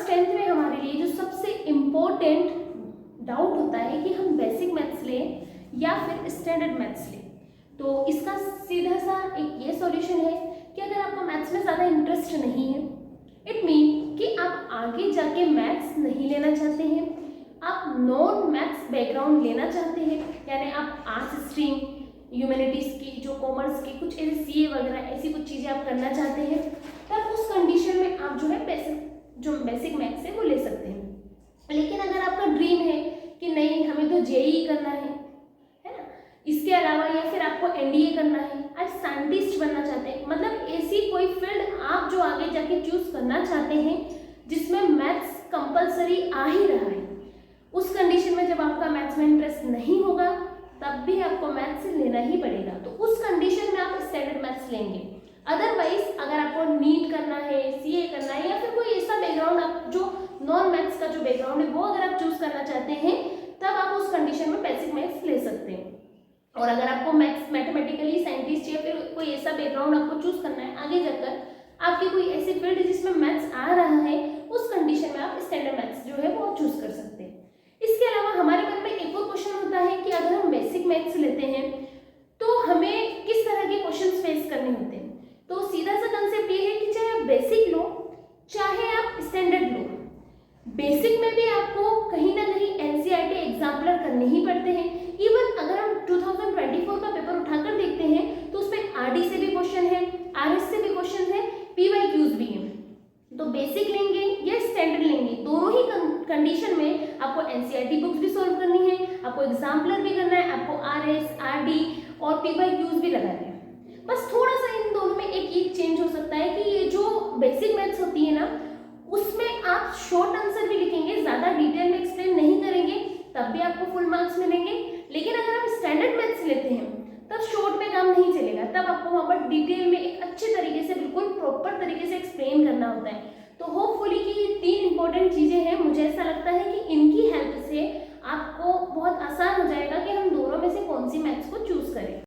Tenth में हमारे लिए जो सबसे इम्पोर्टेंट डाउट होता है कि हम बेसिक मैथ्स लें या फिर स्टैंडर्ड मैथ्स लें, तो इसका सीधा सा एक ये सॉल्यूशन है कि अगर आपको मैथ्स में ज़्यादा इंटरेस्ट नहीं है, इट मीन कि आप आगे जाके मैथ्स नहीं लेना चाहते हैं, आप नॉन मैथ्स बैकग्राउंड लेना चाहते हैं, यानी आप आर्ट्स स्ट्रीम, ह्यूमैनिटीज़ की, जो कॉमर्स की कुछ ऐसे सीए वगैरह ऐसी कुछ चीज़ें आप करना चाहते हैं, तब उस कंडीशन में आप जो है बेसिक मैथ्स है वो ले सकते हैं। लेकिन अगर आपका ड्रीम है कि नहीं हमें तो जेईई करना है ना, इसके अलावा या फिर आपको एनडीए करना है, आज साइंटिस्ट बनना चाहते हैं, मतलब ऐसी कोई फील्ड आप जो आगे जाके चूज करना चाहते हैं जिसमें मैथ्स कंपलसरी आ ही रहा है, उस कंडीशन में जब आपका मैथ्स में इंटरेस्ट नहीं होगा तब भी आपको मैथ्स लेना ही पड़ेगा। तो उस कंडीशन में आप स्टैंडर्ड मैथ्स लेंगे। अदरवाइज अगर आपको नीट करना है, सीए करना है या फिर कोई ऐसा बैकग्राउंड आप जो नॉन मैथ्स का जो बैकग्राउंड है वो अगर आप चूज करना चाहते हैं, तब आप उस कंडीशन में बेसिक मैथ्स ले सकते हैं। और अगर आपको मैथमेटिकली साइंटिस्ट या फिर कोई ऐसा बैकग्राउंड आपको चूज करना है आगे जाकर, आपकी कोई ऐसी फील्ड जिसमें मैथ्स आ रहा है, उस कंडीशन में आप स्टैंडर्ड मैथ्स जो है वो चूज कर सकते हैं। इसके अलावा हमारे मन में एक और क्वेश्चन होता है कि अगर हम बेसिक मैथ्स लेते हैं तो हमें किस तरह के क्वेश्चन फेस करने होते हैं। तो सीधा सा कंसेप्ट ये है कि चाहे आप बेसिक लो चाहे आप स्टैंडर्ड लो, बेसिक में भी आपको कहीं ना कहीं एनसीईआरटी एग्जाम्पलर करने ही पड़ते हैं। इवन अगर हम 2024 का पेपर उठाकर देखते हैं तो उसमें आरडी से भी क्वेश्चन है, आरएस से भी क्वेश्चन है, पीवाईक्यूज भी है। तो बेसिक लेंगे या स्टैंडर्ड लेंगे, दोनों ही कंडीशन में आपको एनसीईआरटी बुक्स भी सॉल्व करनी है, आपको एग्जाम्पलर भी करना है, आपको आरएस, आरडी और पीवाईक्यूज भी लगाने हैं। बस थोड़ा सा इन दोनों में एक चेंज हो सकता है कि ये जो बेसिक मैथ्स होती है ना, उसमें आप शॉर्ट आंसर भी लिखेंगे, ज़्यादा डिटेल में एक्सप्लेन नहीं करेंगे, तब भी आपको फुल मार्क्स मिलेंगे। लेकिन अगर आप स्टैंडर्ड मैथ्स लेते हैं तब शॉर्ट में काम नहीं चलेगा, तब आपको वहाँ पर डिटेल में एक अच्छे तरीके से बिल्कुल प्रॉपर तरीके से एक्सप्लेन करना होता है। तो होपफुली कि ये 3 इंपॉर्टेंट चीज़ें हैं, मुझे ऐसा लगता है